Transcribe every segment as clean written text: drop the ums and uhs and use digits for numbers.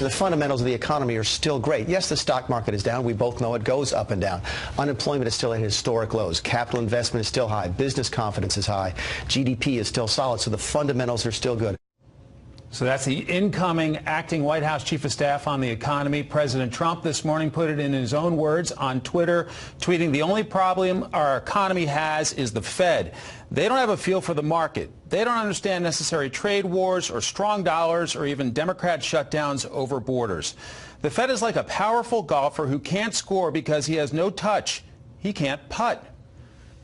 the fundamentals of the economy are still great. Yes, the stock market is down. We both know it goes up and down. Unemployment is still at historic lows. Capital investment is still high. Business confidence is high. GDP is still solid. So the fundamentals are still good. So that's the incoming acting White House chief of staff on the economy. President Trump this morning put it in his own words on Twitter, tweeting, "The only problem our economy has is the Fed. They don't have a feel for the market. They don't understand necessary trade wars or strong dollars or even Democrat shutdowns over borders. The Fed is like a powerful golfer who can't score because he has no touch. He can't putt."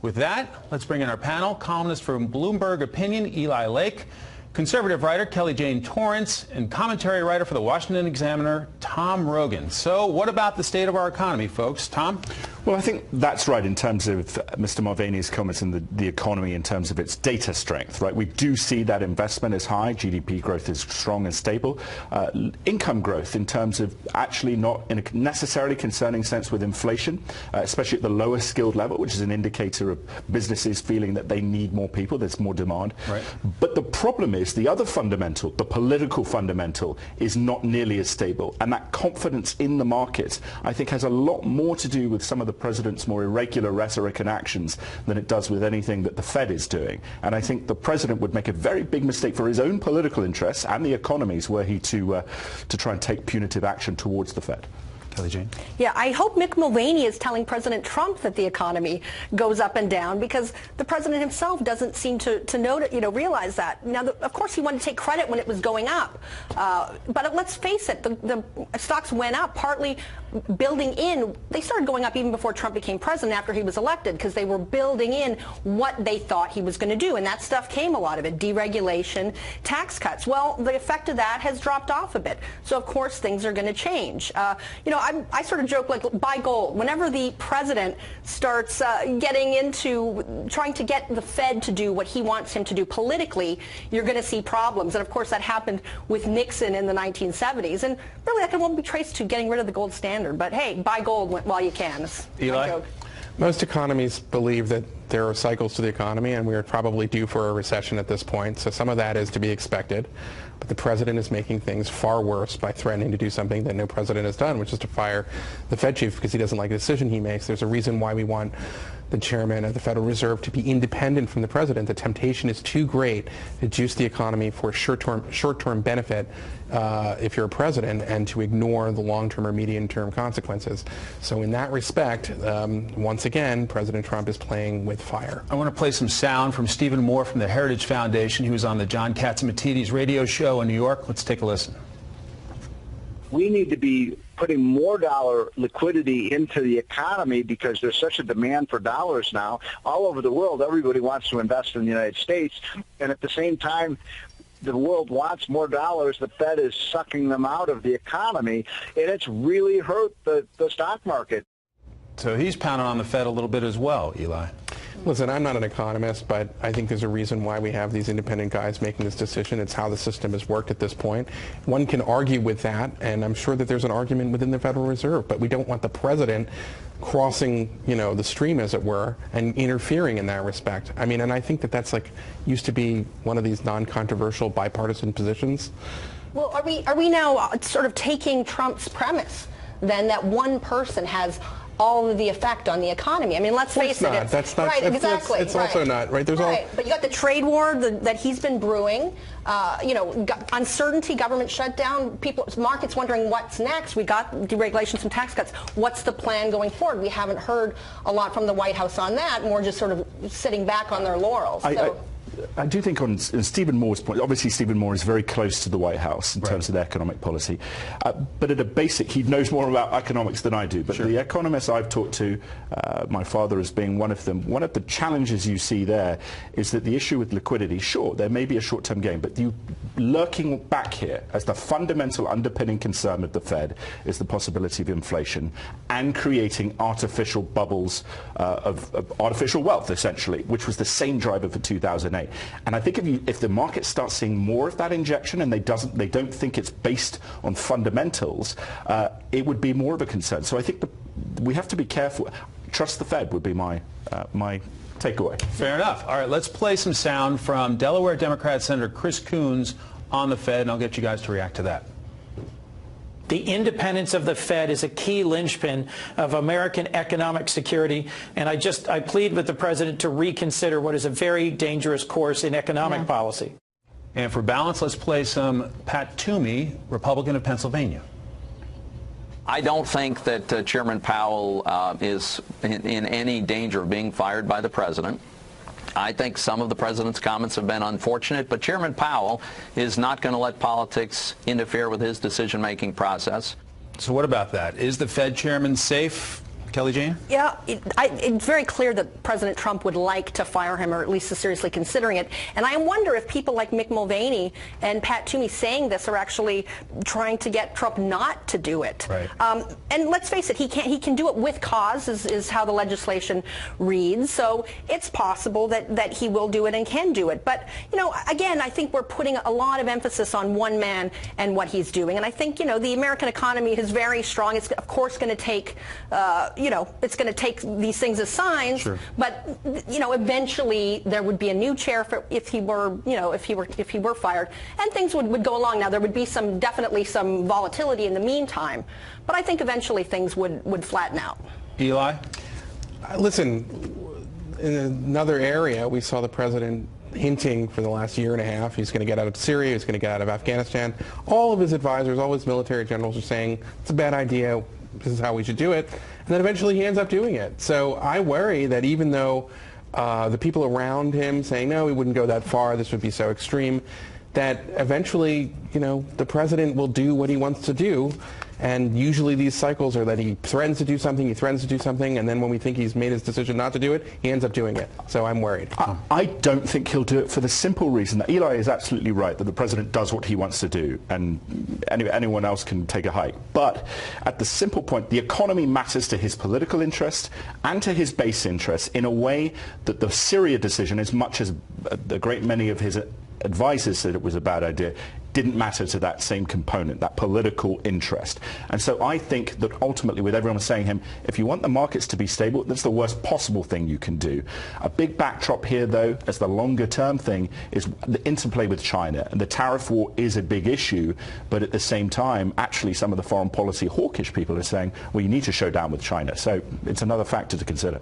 With that, let's bring in our panel. Columnist from Bloomberg Opinion, Eli Lake. Conservative writer Kelly Jane Torrance, and commentary writer for the Washington Examiner, Tom Rogan. So what about the state of our economy, folks? Tom? Well, I think that's right in terms of Mr. Mulvaney's comments in the economy in terms of its data strength, right? We do see that investment is high, GDP growth is strong and stable. Income growth in terms of actually not in a necessarily concerning sense with inflation, especially at the lower skilled level, which is an indicator of businesses feeling that they need more people, there's more demand. Right. But the problem is the other fundamental, the political fundamental, is not nearly as stable. And that confidence in the market, I think, has a lot more to do with some of the president's more irregular rhetoric and actions than it does with anything that the Fed is doing. And I think the president would make a very big mistake for his own political interests and the economies were he to try and take punitive action towards the Fed. Kelly Jane? Yeah, I hope Mick Mulvaney is telling President Trump that the economy goes up and down, because the president himself doesn't seem to realize that. Now, of course, he wanted to take credit when it was going up, but let's face it, the stocks went up partly building in. They started going up even before Trump became president, after he was elected, because they were building in what they thought he was going to do, and that stuff came, a lot of it, deregulation, tax cuts. Well, the effect of that has dropped off a bit, so of course things are going to change. I sort of joke, like, buy gold. Whenever the president starts getting into trying to get the Fed to do what he wants him to do politically, you're going to see problems. And of course that happened with Nixon in the 1970s. And really that can only be traced to getting rid of the gold standard. But hey, buy gold while you can. Eli? Most economies believe that there are cycles to the economy, and we are probably due for a recession at this point. So some of that is to be expected. But the president is making things far worse by threatening to do something that no president has done, which is to fire the Fed chief because he doesn't like the decision he makes. There's a reason why we want the chairman of the Federal Reserve to be independent from the president. The temptation is too great to juice the economy for short-term benefit if you're a president, and to ignore the long-term or medium-term consequences. So in that respect, once again, President Trump is playing with fire. I want to play some sound from Stephen Moore from the Heritage Foundation. He was on the John Catsimatidis radio show in New York. Let's take a listen. We need to be putting more dollar liquidity into the economy because there's such a demand for dollars now. All over the world, everybody wants to invest in the United States, and at the same time, the world wants more dollars. The Fed is sucking them out of the economy, and it's really hurt the stock market. So he's pounding on the Fed a little bit as well, Eli. Listen, I'm not an economist, but I think there's a reason why we have these independent guys making this decision. It's how the system has worked at this point. One can argue with that, and I'm sure that there's an argument within the Federal Reserve, but we don't want the president crossing, the stream, as it were, and interfering in that respect. I mean, and I think that that's used to be one of these non-controversial bipartisan positions. Well, are we now sort of taking Trump's premise, then, that one person has all of the effect on the economy? I mean, let's face it. That's not. Right, exactly. It's also not, right? There's right. But you got the trade war that he's been brewing, uncertainty, government shutdown, markets wondering what's next. We got deregulations and tax cuts. What's the plan going forward? We haven't heard a lot from the White House on that, more just sort of sitting back on their laurels. I do think on Stephen Moore's point, obviously Stephen Moore is very close to the White House in terms of their economic policy. But at a basic, he knows more about economics than I do. But the economists I've talked to, my father as being one of them, one of the challenges you see there is that the issue with liquidity, sure, there may be a short-term gain, but lurking back here as the fundamental underpinning concern of the Fed is the possibility of inflation and creating artificial bubbles of artificial wealth, essentially, which was the same driver for 2008. And I think if the market starts seeing more of that injection and they don't think it's based on fundamentals, it would be more of a concern. So I think we have to be careful. Trust the Fed would be my takeaway. Fair enough. All right, let's play some sound from Delaware Democrat Senator Chris Coons on the Fed, and I'll get you guys to react to that. The independence of the Fed is a key linchpin of American economic security, and I plead with the president to reconsider what is a very dangerous course in economic policy. And for balance, let's play some Pat Toomey, Republican of Pennsylvania. I don't think that Chairman Powell is in any danger of being fired by the president. I think some of the president's comments have been unfortunate, but Chairman Powell is not going to let politics interfere with his decision-making process. So what about that? Is the Fed chairman safe? Kelly Jane? Yeah, it's very clear that President Trump would like to fire him, or at least is seriously considering it. And I wonder if people like Mick Mulvaney and Pat Toomey saying this are actually trying to get Trump not to do it. Right. And let's face it, he can do it with cause, is how the legislation reads. So it's possible that he will do it and can do it. But, you know, again, I think we're putting a lot of emphasis on one man and what he's doing. And I think, you know, the American economy is very strong. It's, of course, going to take, you know, it's going to take these things as signs, sure. But you know, eventually there would be a new chair if he were, you know, if he were fired, and things would go along. Now there would be definitely some volatility in the meantime, but I think eventually things would flatten out. Eli? Listen, in another area, we saw the president hinting for the last year and a half he's going to get out of Syria, he's going to get out of Afghanistan. All of his advisors, all his military generals are saying it's a bad idea. This is how we should do it. And then eventually he ends up doing it. So I worry that even though the people around him saying, no, he wouldn't go that far, this would be so extreme, that eventually, you know, the president will do what he wants to do. And usually these cycles are that he threatens to do something, and then when we think he's made his decision not to do it, he ends up doing it. So I'm worried. I don't think he'll do it for the simple reason that Eli is absolutely right, that the president does what he wants to do, and anyone else can take a hike. But at the simple point, the economy matters to his political interest and to his base interest in a way that the Syria decision, as much as the great many of his advisors said it was a bad idea, didn't matter to that same component, that political interest. And so I think that ultimately, with everyone saying him, if you want the markets to be stable, that's the worst possible thing you can do. A big backdrop here, though, as the longer term thing, is the interplay with China. And the tariff war is a big issue, but at the same time, actually some of the foreign policy hawkish people are saying, well, you need to show down with China. So it's another factor to consider.